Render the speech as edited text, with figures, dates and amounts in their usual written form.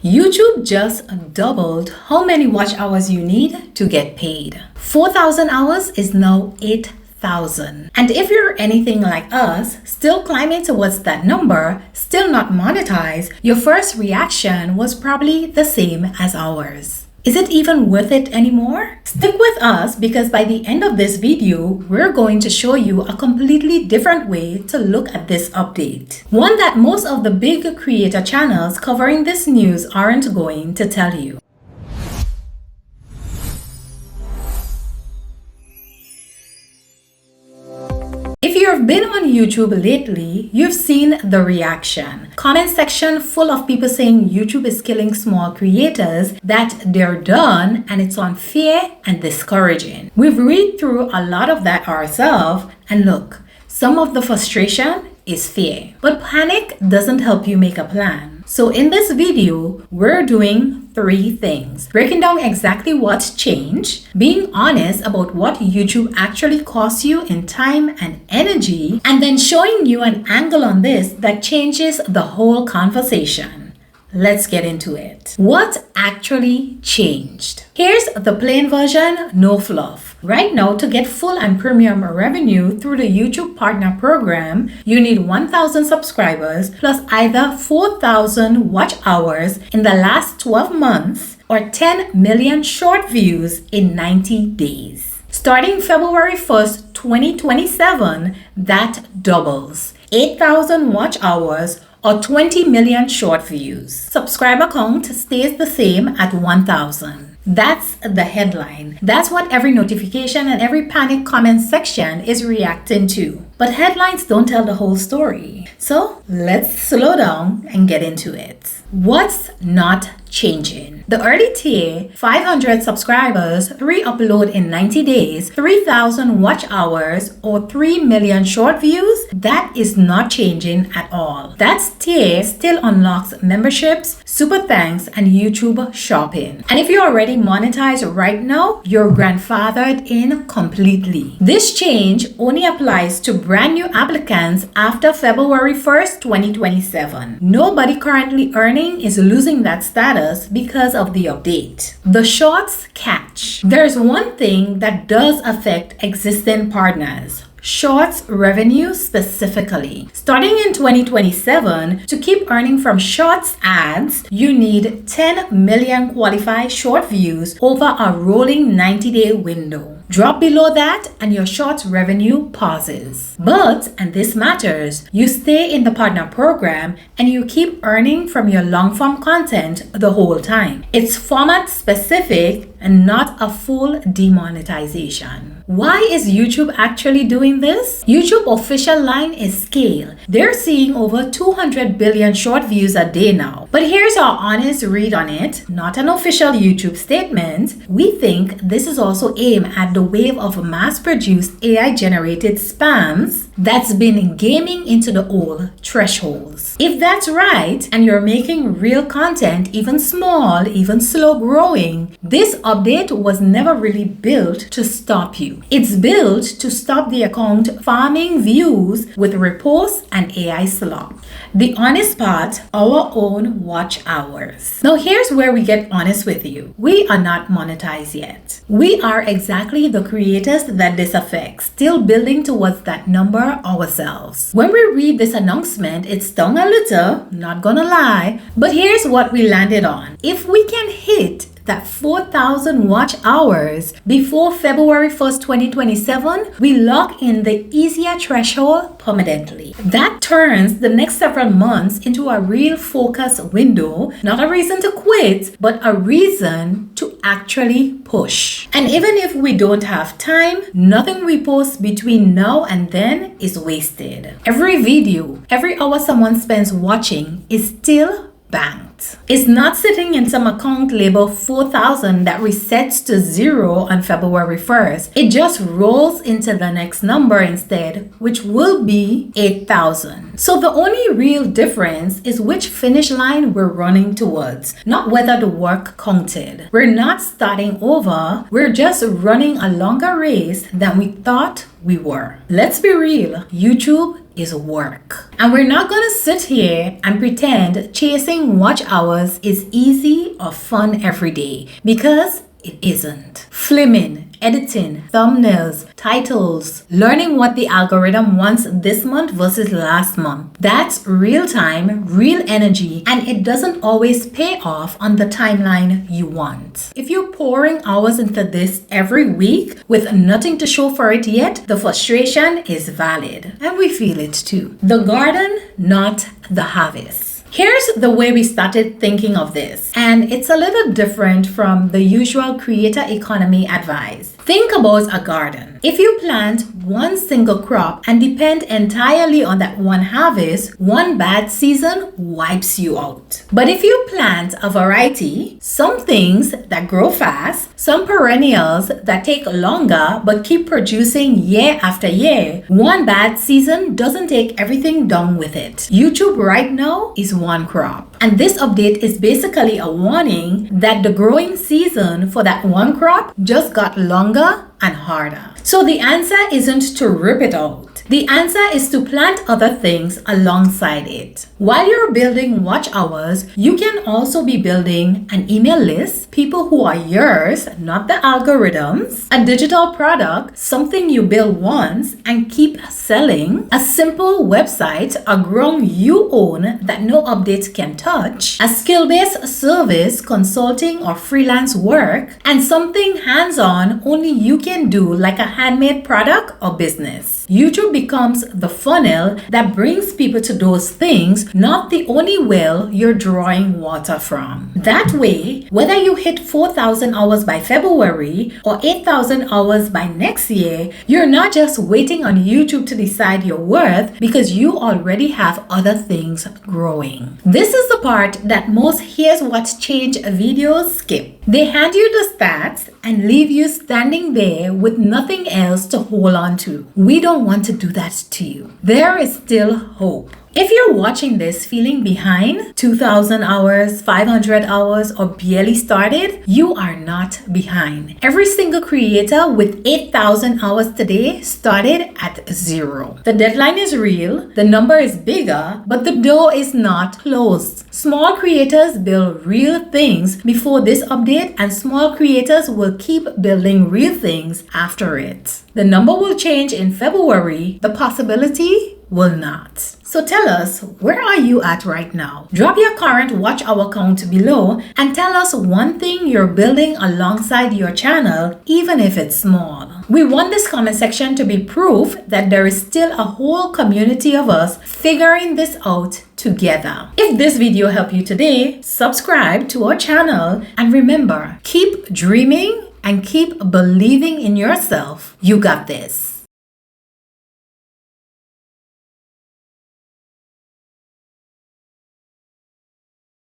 YouTube just doubled how many watch hours you need to get paid. 4,000 hours is now 8,000. And if you're anything like us, still climbing towards that number, still not monetized, your first reaction was probably the same as ours. Is it even worth it anymore? Stick with us because by the end of this video, we're going to show you a completely different way to look at this update. One that most of the big creator channels covering this news aren't going to tell you. If you've been on YouTube lately, you've seen the reaction. Comment section full of people saying YouTube is killing small creators, that they're done and it's unfair and discouraging. We've read through a lot of that ourselves and look, some of the frustration is fear. But panic doesn't help you make a plan. So in this video, we're doing 3 things. Breaking down exactly what's changed, being honest about what YouTube actually costs you in time and energy, and then showing you an angle on this that changes the whole conversation. Let's get into it. What actually changed? Here's the plain version, no fluff. Right now, to get full and premium revenue through the YouTube Partner Program, you need 1,000 subscribers plus either 4,000 watch hours in the last 12 months or 10 million short views in 90 days. Starting February 1st, 2027, that doubles. 8,000 watch hours or 20 million short views. Subscriber count stays the same at 1,000. That's the headline. That's what every notification and every panic comment section is reacting to. But headlines don't tell the whole story. So let's slow down and get into it. What's not changing? The early tier, 500 subscribers, 3 upload in 90 days, 3,000 watch hours, or 3 million short views, that is not changing at all. That tier still unlocks memberships, super thanks, and YouTube shopping. And if you're already monetized right now, you're grandfathered in completely. This change only applies to brand new applicants after February 1st, 2027. Nobody currently earning is losing that status because of the update. The shorts catch. There's one thing that does affect existing partners. Shorts revenue specifically. Starting in 2027, to keep earning from shorts ads, you need 10 million qualified short views over a rolling 90-day window. Drop below that and your shorts revenue pauses. But, and this matters, you stay in the partner program and you keep earning from your long form content the whole time. It's format specific and not a full demonetization. Why is YouTube actually doing this? YouTube official line is scale. They're seeing over 200 billion short views a day now. But here's our honest read on it, not an official YouTube statement. We think this is also aimed at the wave of mass-produced AI-generated spams that's been gaming into the old thresholds. If that's right, and you're making real content, even small, even slow growing, this update was never really built to stop you. It's built to stop the account farming views with reposts and AI slop. The honest part, our own watch hours. Now here's where we get honest with you. We are not monetized yet. We are exactly the creators that this affects, still building towards that number ourselves. When we read this announcement, it stung a little, not gonna lie, but here's what we landed on. If we can hit that 4,000 watch hours before February 1st, 2027, we lock in the easier threshold permanently. That turns the next several months into a real focus window, not a reason to quit, but a reason to actually push. And even if we don't have time, nothing we post between now and then is wasted. Every video, every hour someone spends watching is still banked. It's not sitting in some account labeled 4,000 that resets to 0 on February 1st. It just rolls into the next number instead, which will be 8,000. So the only real difference is which finish line we're running towards, not whether the work counted. We're not starting over, we're just running a longer race than we thought we were. Let's be real, YouTube is work. And we're not gonna sit here and pretend chasing watch hours is easy or fun every day, because it isn't. Filming, editing, thumbnails, titles, learning what the algorithm wants this month versus last month. That's real time, real energy, and it doesn't always pay off on the timeline you want. If you're pouring hours into this every week with nothing to show for it yet, the frustration is valid, and we feel it too. The garden, not the harvest. Here's the way we started thinking of this, and it's a little different from the usual creator economy advice. Think about a garden. If you plant one single crop and depend entirely on that one harvest, one bad season wipes you out. But if you plant a variety, some things that grow fast, some perennials that take longer but keep producing year after year, one bad season doesn't take everything down with it. YouTube right now is one crop. And this update is basically a warning that the growing season for that one crop just got longer and harder. So the answer isn't to rip it out. The answer is to plant other things alongside it. While you're building watch hours, you can also be building an email list, people who are yours, not the algorithms, a digital product, something you build once and keep selling, a simple website, a ground you own that no update can touch, a skill-based service, consulting or freelance work, and something hands-on only you can do, like a handmade product or business. YouTube becomes the funnel that brings people to those things, not the only well you're drawing water from. That way, whether you hit 4,000 hours by February or 8,000 hours by next year, you're not just waiting on YouTube to decide your worth, because you already have other things growing. This is the part that most "here's what's changed" videos skip. They hand you the stats and leave you standing there with nothing else to hold on to. We don't want to do that to you. There is still hope. If you're watching this feeling behind, 2,000 hours, 500 hours, or barely started, you are not behind. Every single creator with 8,000 hours today started at 0. The deadline is real, the number is bigger, but the door is not closed. Small creators build real things before this update, and small creators will keep building real things after it. The number will change in February, the possibility will not. So tell us, where are you at right now? Drop your current watch hour count below and tell us one thing you're building alongside your channel, even if it's small. We want this comment section to be proof that there is still a whole community of us figuring this out together. If this video helped you today, subscribe to our channel, and remember, keep dreaming and keep believing in yourself. You got this.